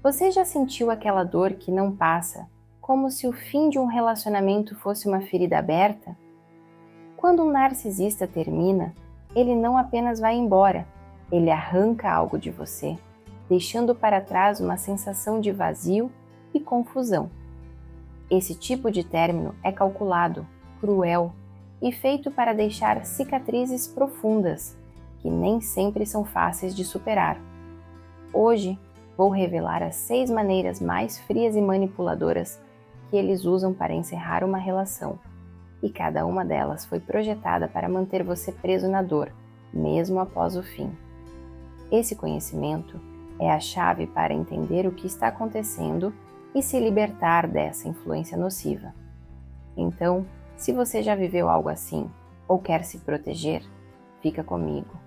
Você já sentiu aquela dor que não passa, como se o fim de um relacionamento fosse uma ferida aberta? Quando um narcisista termina, ele não apenas vai embora, ele arranca algo de você, deixando para trás uma sensação de vazio e confusão. Esse tipo de término é calculado, cruel e feito para deixar cicatrizes profundas, que nem sempre são fáceis de superar. Hoje, vou revelar as 6 maneiras mais frias e manipuladoras que eles usam para encerrar uma relação, e cada uma delas foi projetada para manter você preso na dor, mesmo após o fim. Esse conhecimento é a chave para entender o que está acontecendo e se libertar dessa influência nociva. Então, se você já viveu algo assim ou quer se proteger, fica comigo.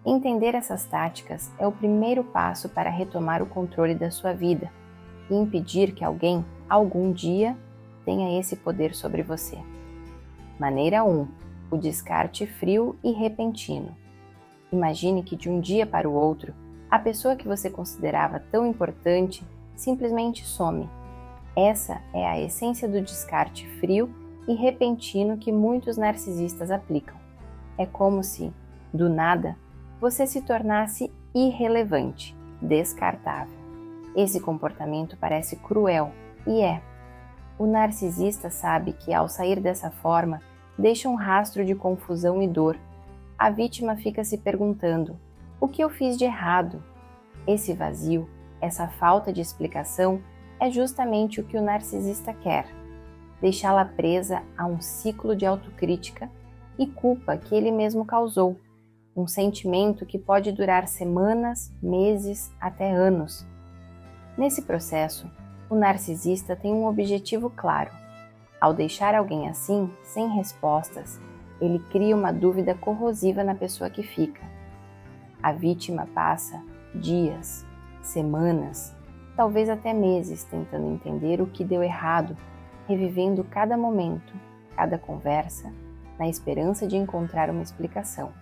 Entender essas táticas é o primeiro passo para retomar o controle da sua vida e impedir que alguém, algum dia, tenha esse poder sobre você. Maneira 1. O descarte frio e repentino. Imagine que de um dia para o outro, a pessoa que você considerava tão importante simplesmente some. Essa é a essência do descarte frio e repentino que muitos narcisistas aplicam. É como se, do nada, você se tornasse irrelevante, descartável. Esse comportamento parece cruel, e é. O narcisista sabe que ao sair dessa forma, deixa um rastro de confusão e dor. A vítima fica se perguntando: o que eu fiz de errado? Esse vazio, essa falta de explicação, é justamente o que o narcisista quer. Deixá-la presa a um ciclo de autocrítica e culpa que ele mesmo causou. Um sentimento que pode durar semanas, meses, até anos. Nesse processo, o narcisista tem um objetivo claro. Ao deixar alguém assim, sem respostas, ele cria uma dúvida corrosiva na pessoa que fica. A vítima passa dias, semanas, talvez até meses tentando entender o que deu errado, revivendo cada momento, cada conversa, na esperança de encontrar uma explicação.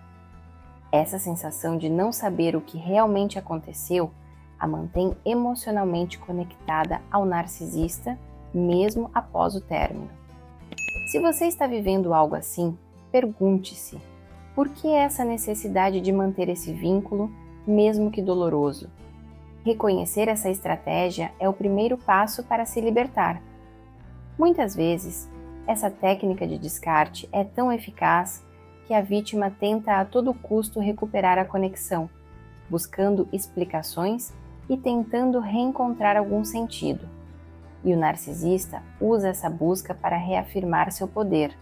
Essa sensação de não saber o que realmente aconteceu a mantém emocionalmente conectada ao narcisista, mesmo após o término. Se você está vivendo algo assim, pergunte-se: por que essa necessidade de manter esse vínculo, mesmo que doloroso? Reconhecer essa estratégia é o primeiro passo para se libertar. Muitas vezes, essa técnica de descarte é tão eficaz que a vítima tenta a todo custo recuperar a conexão, buscando explicações e tentando reencontrar algum sentido. E o narcisista usa essa busca para reafirmar seu poder.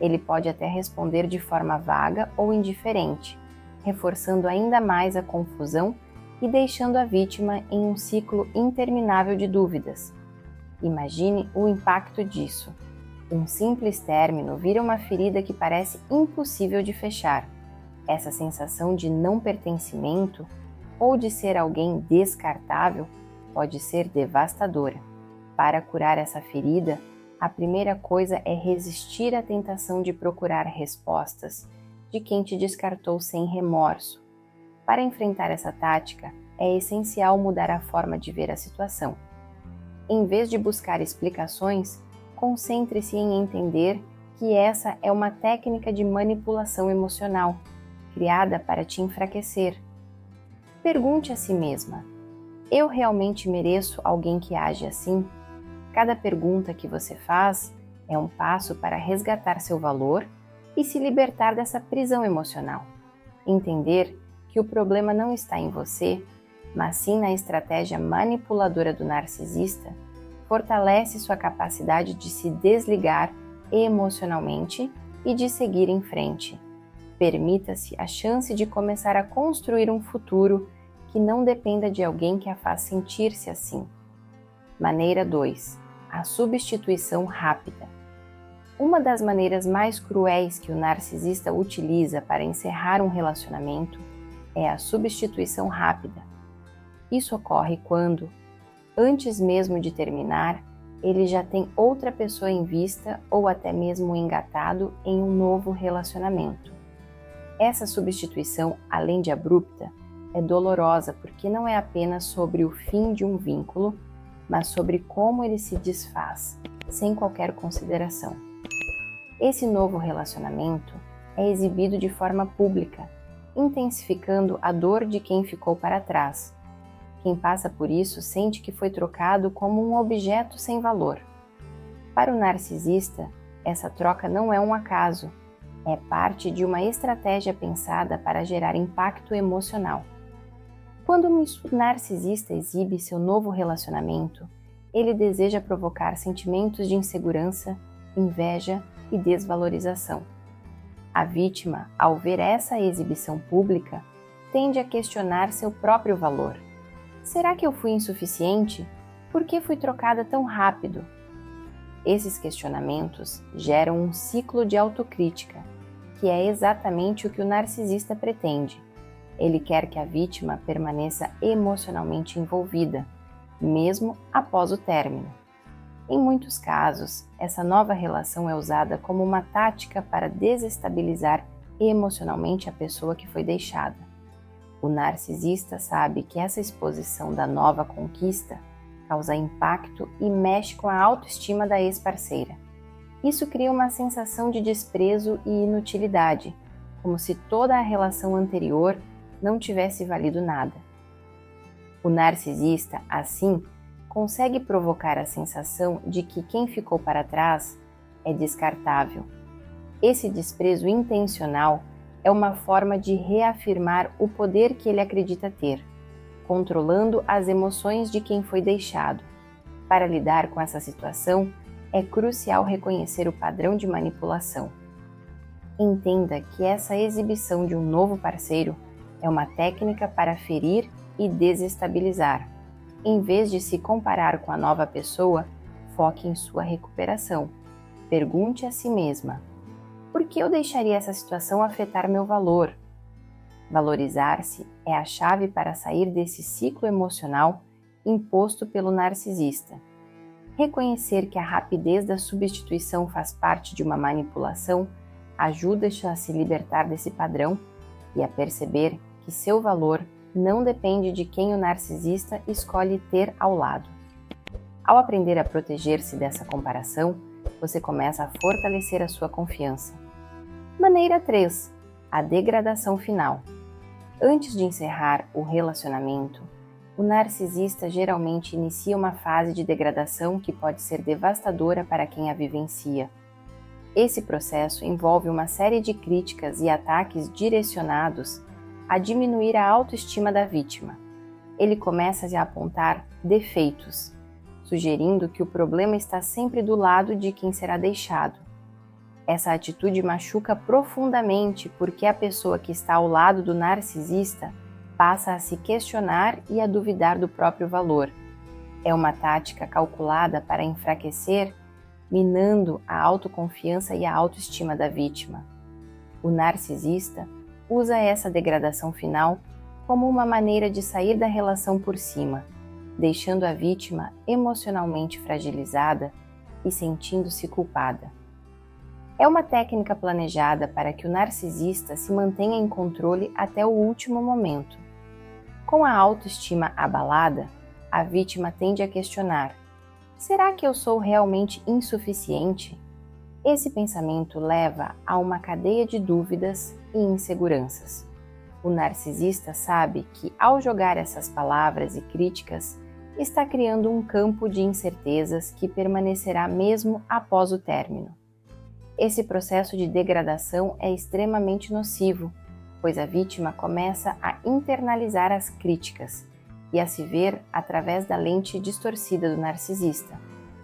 Ele pode até responder de forma vaga ou indiferente, reforçando ainda mais a confusão e deixando a vítima em um ciclo interminável de dúvidas. Imagine o impacto disso. Um simples término vira uma ferida que parece impossível de fechar. Essa sensação de não pertencimento ou de ser alguém descartável pode ser devastadora. Para curar essa ferida, a primeira coisa é resistir à tentação de procurar respostas de quem te descartou sem remorso. Para enfrentar essa tática, é essencial mudar a forma de ver a situação. Em vez de buscar explicações, concentre-se em entender que essa é uma técnica de manipulação emocional, criada para te enfraquecer. Pergunte a si mesma: eu realmente mereço alguém que age assim? Cada pergunta que você faz é um passo para resgatar seu valor e se libertar dessa prisão emocional. Entender que o problema não está em você, mas sim na estratégia manipuladora do narcisista, fortalece sua capacidade de se desligar emocionalmente e de seguir em frente. Permita-se a chance de começar a construir um futuro que não dependa de alguém que a faz sentir-se assim. Maneira 2. A substituição rápida. Uma das maneiras mais cruéis que o narcisista utiliza para encerrar um relacionamento é a substituição rápida. Isso ocorre quando, antes mesmo de terminar, ele já tem outra pessoa em vista ou até mesmo engatado em um novo relacionamento. Essa substituição, além de abrupta, é dolorosa porque não é apenas sobre o fim de um vínculo, mas sobre como ele se desfaz, sem qualquer consideração. Esse novo relacionamento é exibido de forma pública, intensificando a dor de quem ficou para trás. Quem passa por isso sente que foi trocado como um objeto sem valor. Para o narcisista, essa troca não é um acaso, é parte de uma estratégia pensada para gerar impacto emocional. Quando o narcisista exibe seu novo relacionamento, ele deseja provocar sentimentos de insegurança, inveja e desvalorização. A vítima, ao ver essa exibição pública, tende a questionar seu próprio valor. Será que eu fui insuficiente? Por que fui trocada tão rápido? Esses questionamentos geram um ciclo de autocrítica, que é exatamente o que o narcisista pretende. Ele quer que a vítima permaneça emocionalmente envolvida, mesmo após o término. Em muitos casos, essa nova relação é usada como uma tática para desestabilizar emocionalmente a pessoa que foi deixada. O narcisista sabe que essa exposição da nova conquista causa impacto e mexe com a autoestima da ex-parceira. Isso cria uma sensação de desprezo e inutilidade, como se toda a relação anterior não tivesse valido nada. O narcisista, assim, consegue provocar a sensação de que quem ficou para trás é descartável. Esse desprezo intencional é uma forma de reafirmar o poder que ele acredita ter, controlando as emoções de quem foi deixado. Para lidar com essa situação, é crucial reconhecer o padrão de manipulação. Entenda que essa exibição de um novo parceiro é uma técnica para ferir e desestabilizar. Em vez de se comparar com a nova pessoa, foque em sua recuperação. Pergunte a si mesma: por que eu deixaria essa situação afetar meu valor? Valorizar-se é a chave para sair desse ciclo emocional imposto pelo narcisista. Reconhecer que a rapidez da substituição faz parte de uma manipulação ajuda-te a se libertar desse padrão e a perceber que seu valor não depende de quem o narcisista escolhe ter ao lado. Ao aprender a proteger-se dessa comparação, você começa a fortalecer a sua confiança. Maneira 3. A degradação final. Antes de encerrar o relacionamento, o narcisista geralmente inicia uma fase de degradação que pode ser devastadora para quem a vivencia. Esse processo envolve uma série de críticas e ataques direcionados a diminuir a autoestima da vítima. Ele começa a apontar defeitos, sugerindo que o problema está sempre do lado de quem será deixado. Essa atitude machuca profundamente porque a pessoa que está ao lado do narcisista passa a se questionar e a duvidar do próprio valor. É uma tática calculada para enfraquecer, minando a autoconfiança e a autoestima da vítima. O narcisista usa essa degradação final como uma maneira de sair da relação por cima, deixando a vítima emocionalmente fragilizada e sentindo-se culpada. É uma técnica planejada para que o narcisista se mantenha em controle até o último momento. Com a autoestima abalada, a vítima tende a questionar: será que eu sou realmente insuficiente? Esse pensamento leva a uma cadeia de dúvidas e inseguranças. O narcisista sabe que, ao jogar essas palavras e críticas, está criando um campo de incertezas que permanecerá mesmo após o término. Esse processo de degradação é extremamente nocivo, pois a vítima começa a internalizar as críticas e a se ver através da lente distorcida do narcisista.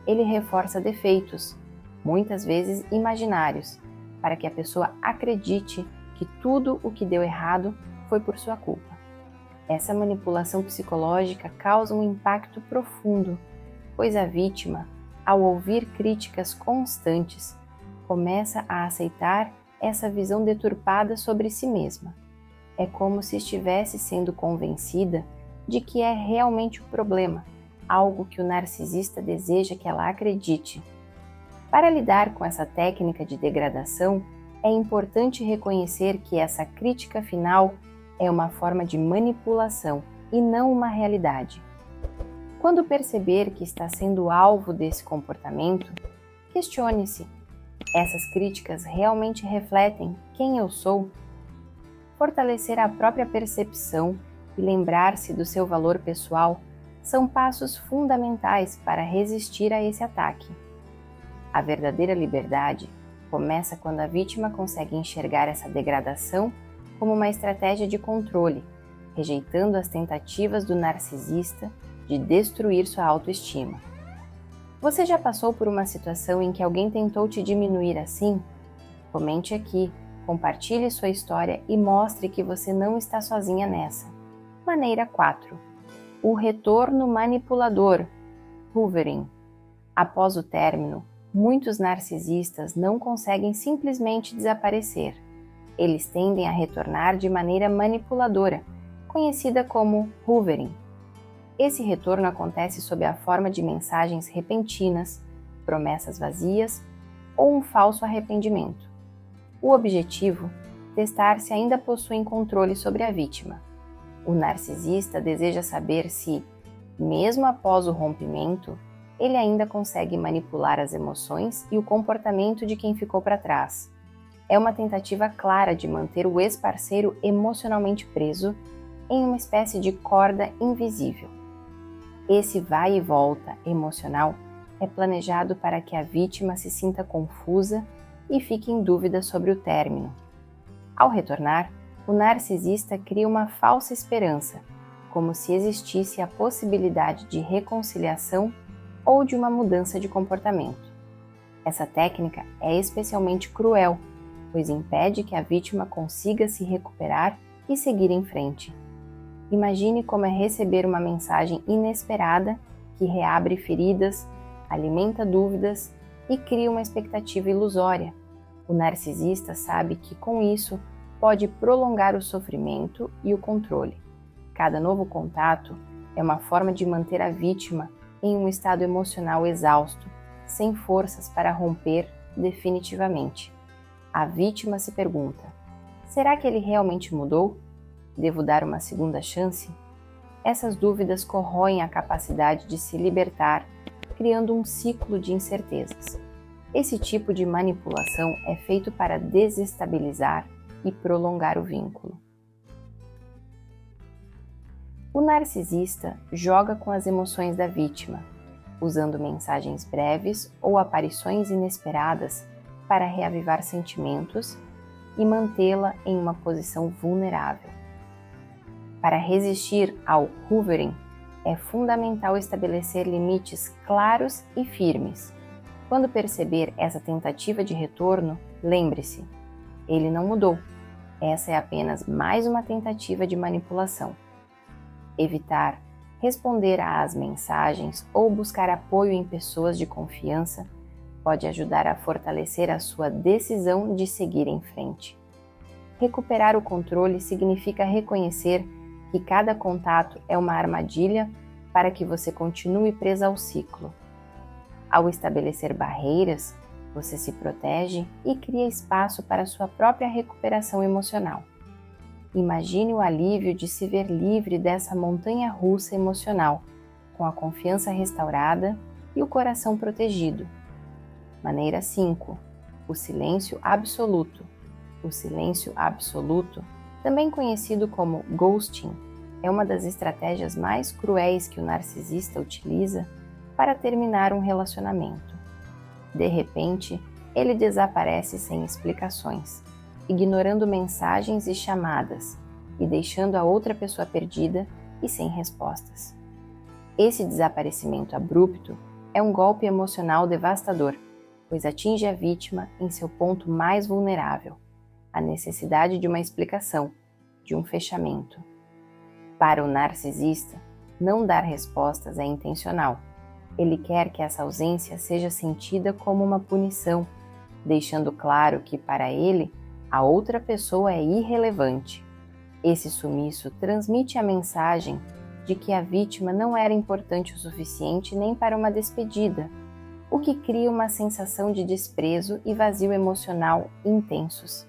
Ele reforça defeitos, muitas vezes imaginários, para que a pessoa acredite que tudo o que deu errado foi por sua culpa. Essa manipulação psicológica causa um impacto profundo, pois a vítima, ao ouvir críticas constantes, começa a aceitar essa visão deturpada sobre si mesma. É como se estivesse sendo convencida de que é realmente o problema, algo que o narcisista deseja que ela acredite. Para lidar com essa técnica de degradação, é importante reconhecer que essa crítica final é uma forma de manipulação e não uma realidade. Quando perceber que está sendo alvo desse comportamento, questione-se: essas críticas realmente refletem quem eu sou? Fortalecer a própria percepção e lembrar-se do seu valor pessoal são passos fundamentais para resistir a esse ataque. A verdadeira liberdade começa quando a vítima consegue enxergar essa degradação como uma estratégia de controle, rejeitando as tentativas do narcisista de destruir sua autoestima. Você já passou por uma situação em que alguém tentou te diminuir assim? Comente aqui, compartilhe sua história e mostre que você não está sozinha nessa. Maneira 4. O retorno manipulador, hoovering. Após o término, muitos narcisistas não conseguem simplesmente desaparecer. Eles tendem a retornar de maneira manipuladora, conhecida como hoovering. Esse retorno acontece sob a forma de mensagens repentinas, promessas vazias ou um falso arrependimento. O objetivo: testar se ainda possuem controle sobre a vítima. O narcisista deseja saber se, mesmo após o rompimento, ele ainda consegue manipular as emoções e o comportamento de quem ficou para trás. É uma tentativa clara de manter o ex-parceiro emocionalmente preso em uma espécie de corda invisível. Esse vai e volta emocional é planejado para que a vítima se sinta confusa e fique em dúvida sobre o término. Ao retornar, o narcisista cria uma falsa esperança, como se existisse a possibilidade de reconciliação ou de uma mudança de comportamento. Essa técnica é especialmente cruel, pois impede que a vítima consiga se recuperar e seguir em frente. Imagine como é receber uma mensagem inesperada que reabre feridas, alimenta dúvidas e cria uma expectativa ilusória. O narcisista sabe que com isso pode prolongar o sofrimento e o controle. Cada novo contato é uma forma de manter a vítima em um estado emocional exausto, sem forças para romper definitivamente. A vítima se pergunta: será que ele realmente mudou? Devo dar uma segunda chance? Essas dúvidas corroem a capacidade de se libertar, criando um ciclo de incertezas. Esse tipo de manipulação é feito para desestabilizar e prolongar o vínculo. O narcisista joga com as emoções da vítima, usando mensagens breves ou aparições inesperadas para reavivar sentimentos e mantê-la em uma posição vulnerável. Para resistir ao hoovering, é fundamental estabelecer limites claros e firmes. Quando perceber essa tentativa de retorno, lembre-se: ele não mudou. Essa é apenas mais uma tentativa de manipulação. Evitar responder às mensagens ou buscar apoio em pessoas de confiança pode ajudar a fortalecer a sua decisão de seguir em frente. Recuperar o controle significa reconhecer que cada contato é uma armadilha para que você continue presa ao ciclo. Ao estabelecer barreiras, você se protege e cria espaço para sua própria recuperação emocional. Imagine o alívio de se ver livre dessa montanha-russa emocional, com a confiança restaurada e o coração protegido. Maneira 5. O silêncio absoluto. O silêncio absoluto, também conhecido como ghosting, é uma das estratégias mais cruéis que o narcisista utiliza para terminar um relacionamento. De repente, ele desaparece sem explicações, ignorando mensagens e chamadas e deixando a outra pessoa perdida e sem respostas. Esse desaparecimento abrupto é um golpe emocional devastador, pois atinge a vítima em seu ponto mais vulnerável, a necessidade de uma explicação, de um fechamento. Para o narcisista, não dar respostas é intencional. Ele quer que essa ausência seja sentida como uma punição, deixando claro que, para ele, a outra pessoa é irrelevante. Esse sumiço transmite a mensagem de que a vítima não era importante o suficiente nem para uma despedida, o que cria uma sensação de desprezo e vazio emocional intensos.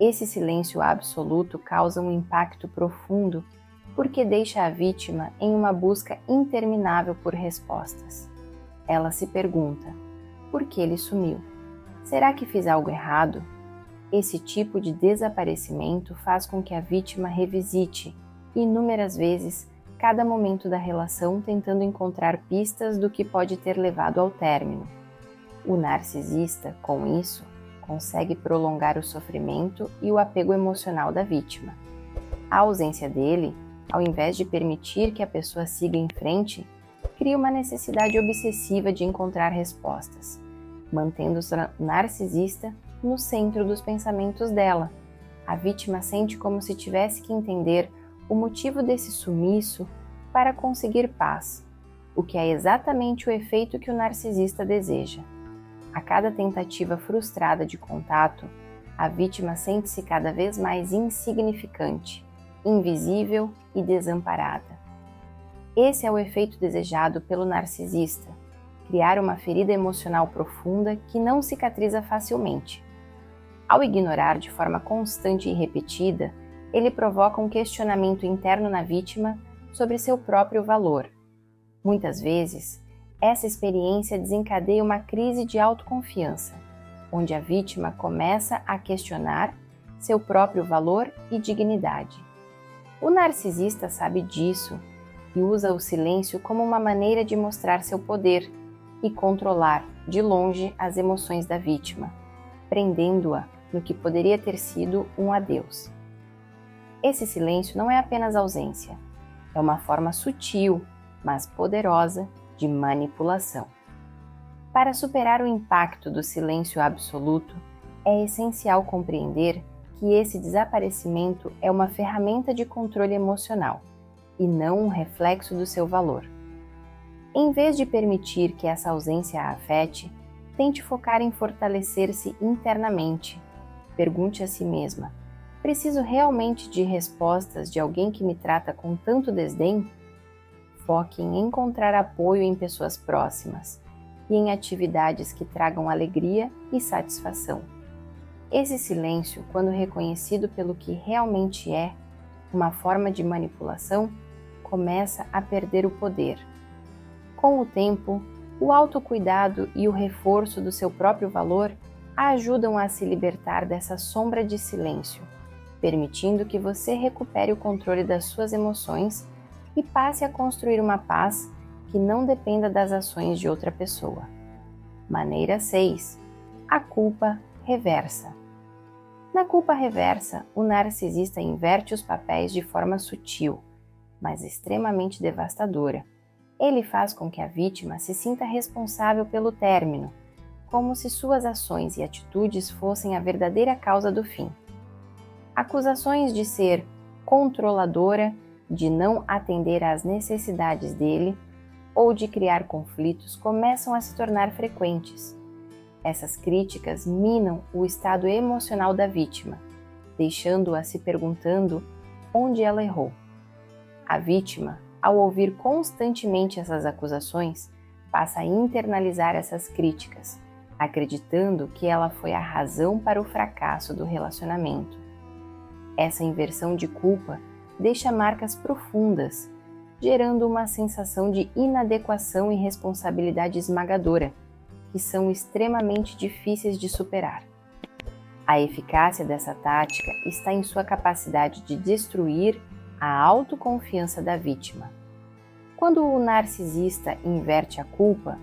Esse silêncio absoluto causa um impacto profundo porque deixa a vítima em uma busca interminável por respostas. Ela se pergunta: por que ele sumiu? Será que fiz algo errado? Esse tipo de desaparecimento faz com que a vítima revisite, inúmeras vezes, cada momento da relação tentando encontrar pistas do que pode ter levado ao término. O narcisista, com isso, consegue prolongar o sofrimento e o apego emocional da vítima. A ausência dele, ao invés de permitir que a pessoa siga em frente, cria uma necessidade obsessiva de encontrar respostas, mantendo o narcisista no centro dos pensamentos dela. A vítima sente como se tivesse que entender o motivo desse sumiço para conseguir paz, o que é exatamente o efeito que o narcisista deseja. A cada tentativa frustrada de contato, a vítima sente-se cada vez mais insignificante, invisível e desamparada. Esse é o efeito desejado pelo narcisista: criar uma ferida emocional profunda que não cicatriza facilmente. Ao ignorar de forma constante e repetida, ele provoca um questionamento interno na vítima sobre seu próprio valor. Muitas vezes, essa experiência desencadeia uma crise de autoconfiança, onde a vítima começa a questionar seu próprio valor e dignidade. O narcisista sabe disso e usa o silêncio como uma maneira de mostrar seu poder e controlar, de longe, as emoções da vítima, prendendo-a no que poderia ter sido um adeus. Esse silêncio não é apenas ausência, é uma forma sutil, mas poderosa, de manipulação. Para superar o impacto do silêncio absoluto, é essencial compreender que esse desaparecimento é uma ferramenta de controle emocional e não um reflexo do seu valor. Em vez de permitir que essa ausência a afete, tente focar em fortalecer-se internamente. Pergunte a si mesma: preciso realmente de respostas de alguém que me trata com tanto desdém? Foque em encontrar apoio em pessoas próximas e em atividades que tragam alegria e satisfação. Esse silêncio, quando reconhecido pelo que realmente é, uma forma de manipulação, começa a perder o poder. Com o tempo, o autocuidado e o reforço do seu próprio valor a ajudam a se libertar dessa sombra de silêncio, permitindo que você recupere o controle das suas emoções e passe a construir uma paz que não dependa das ações de outra pessoa. Maneira 6. A culpa reversa. Na culpa reversa, o narcisista inverte os papéis de forma sutil, mas extremamente devastadora. Ele faz com que a vítima se sinta responsável pelo término, como se suas ações e atitudes fossem a verdadeira causa do fim. Acusações de ser controladora, de não atender às necessidades dele ou de criar conflitos começam a se tornar frequentes. Essas críticas minam o estado emocional da vítima, deixando-a se perguntando onde ela errou. A vítima, ao ouvir constantemente essas acusações, passa a internalizar essas críticas, acreditando que ela foi a razão para o fracasso do relacionamento. Essa inversão de culpa deixa marcas profundas, gerando uma sensação de inadequação e responsabilidade esmagadora, que são extremamente difíceis de superar. A eficácia dessa tática está em sua capacidade de destruir a autoconfiança da vítima. Quando o narcisista inverte a culpa,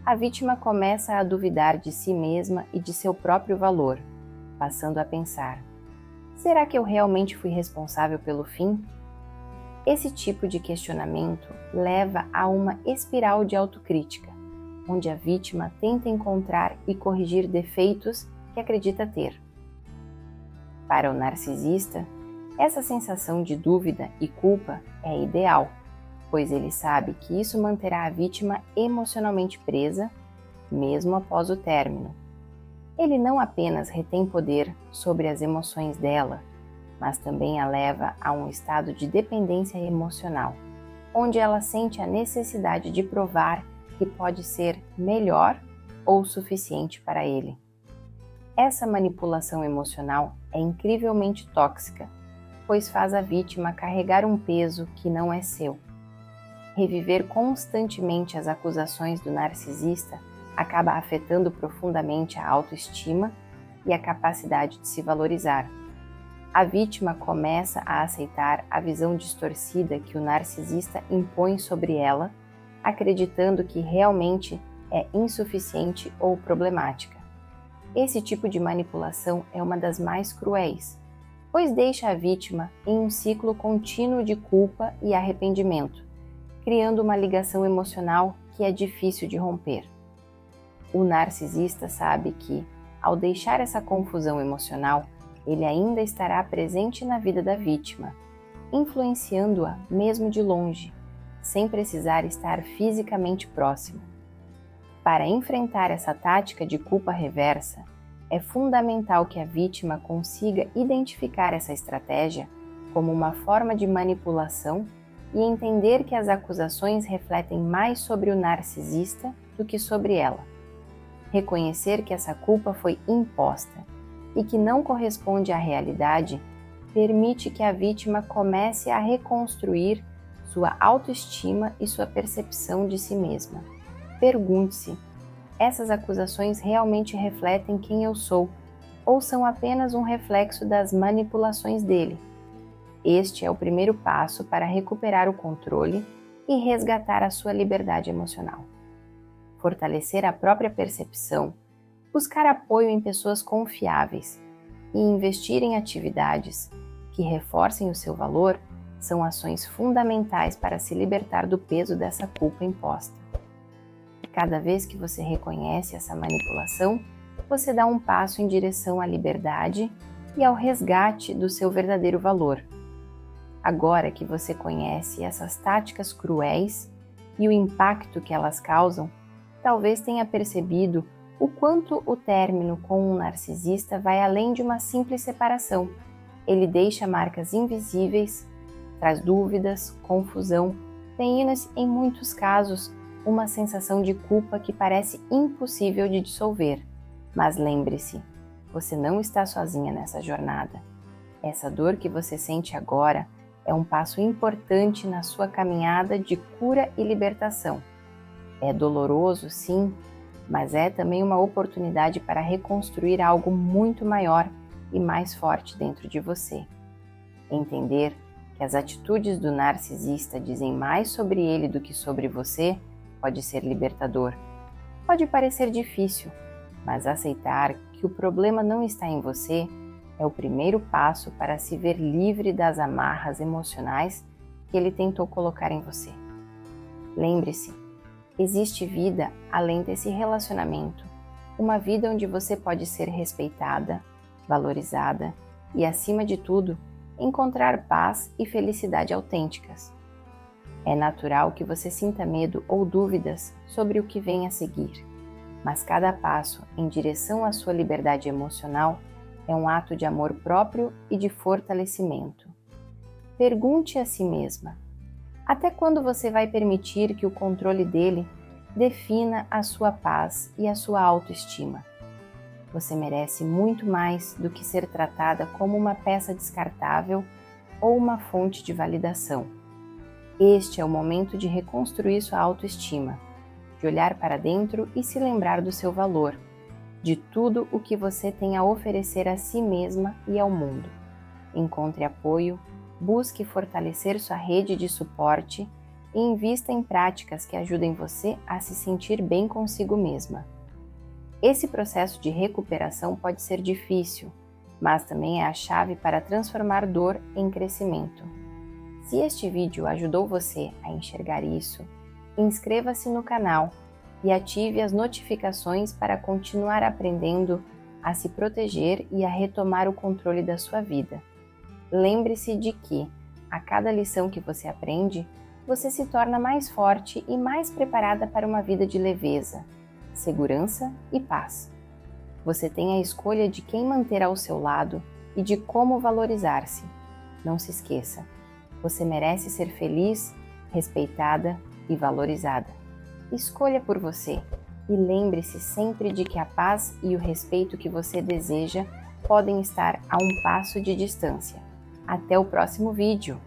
a vítima começa a duvidar de si mesma e de seu próprio valor, passando a pensar: será que eu realmente fui responsável pelo fim? Esse tipo de questionamento leva a uma espiral de autocrítica, onde a vítima tenta encontrar e corrigir defeitos que acredita ter. Para o narcisista, essa sensação de dúvida e culpa é ideal, pois ele sabe que isso manterá a vítima emocionalmente presa, mesmo após o término. Ele não apenas retém poder sobre as emoções dela, mas também a leva a um estado de dependência emocional, onde ela sente a necessidade de provar que pode ser melhor ou suficiente para ele. Essa manipulação emocional é incrivelmente tóxica, pois faz a vítima carregar um peso que não é seu. Reviver constantemente as acusações do narcisista acaba afetando profundamente a autoestima e a capacidade de se valorizar. A vítima começa a aceitar a visão distorcida que o narcisista impõe sobre ela, acreditando que realmente é insuficiente ou problemática. Esse tipo de manipulação é uma das mais cruéis, pois deixa a vítima em um ciclo contínuo de culpa e arrependimento, criando uma ligação emocional que é difícil de romper. O narcisista sabe que, ao deixar essa confusão emocional, ele ainda estará presente na vida da vítima, influenciando-a mesmo de longe, sem precisar estar fisicamente próximo. Para enfrentar essa tática de culpa reversa, é fundamental que a vítima consiga identificar essa estratégia como uma forma de manipulação e entender que as acusações refletem mais sobre o narcisista do que sobre ela. Reconhecer que essa culpa foi imposta e que não corresponde à realidade permite que a vítima comece a reconstruir sua autoestima e sua percepção de si mesma. Pergunte-se: essas acusações realmente refletem quem eu sou ou são apenas um reflexo das manipulações dele? Este é o primeiro passo para recuperar o controle e resgatar a sua liberdade emocional. Fortalecer a própria percepção, buscar apoio em pessoas confiáveis e investir em atividades que reforcem o seu valor são ações fundamentais para se libertar do peso dessa culpa imposta. Cada vez que você reconhece essa manipulação, você dá um passo em direção à liberdade e ao resgate do seu verdadeiro valor. Agora que você conhece essas táticas cruéis e o impacto que elas causam, talvez tenha percebido o quanto o término com um narcisista vai além de uma simples separação. Ele deixa marcas invisíveis, traz dúvidas, confusão, tem em muitos casos uma sensação de culpa que parece impossível de dissolver. Mas lembre-se, você não está sozinha nessa jornada. Essa dor que você sente agora é um passo importante na sua caminhada de cura e libertação. É doloroso, sim, mas é também uma oportunidade para reconstruir algo muito maior e mais forte dentro de você. Entender que as atitudes do narcisista dizem mais sobre ele do que sobre você pode ser libertador. Pode parecer difícil, mas aceitar que o problema não está em você é o primeiro passo para se ver livre das amarras emocionais que ele tentou colocar em você. Lembre-se, existe vida além desse relacionamento, uma vida onde você pode ser respeitada, valorizada e, acima de tudo, encontrar paz e felicidade autênticas. É natural que você sinta medo ou dúvidas sobre o que vem a seguir, mas cada passo em direção à sua liberdade emocional é um ato de amor próprio e de fortalecimento. Pergunte a si mesma: até quando você vai permitir que o controle dele defina a sua paz e a sua autoestima? Você merece muito mais do que ser tratada como uma peça descartável ou uma fonte de validação. Este é o momento de reconstruir sua autoestima, de olhar para dentro e se lembrar do seu valor, de tudo o que você tem a oferecer a si mesma e ao mundo. Encontre apoio, busque fortalecer sua rede de suporte e invista em práticas que ajudem você a se sentir bem consigo mesma. Esse processo de recuperação pode ser difícil, mas também é a chave para transformar dor em crescimento. Se este vídeo ajudou você a enxergar isso, inscreva-se no canal e ative as notificações para continuar aprendendo a se proteger e a retomar o controle da sua vida. Lembre-se de que, a cada lição que você aprende, você se torna mais forte e mais preparada para uma vida de leveza, segurança e paz. Você tem a escolha de quem manter ao seu lado e de como valorizar-se. Não se esqueça, você merece ser feliz, respeitada e valorizada. Escolha por você E lembre-se sempre de que a paz e o respeito que você deseja podem estar a um passo de distância. Até o próximo vídeo!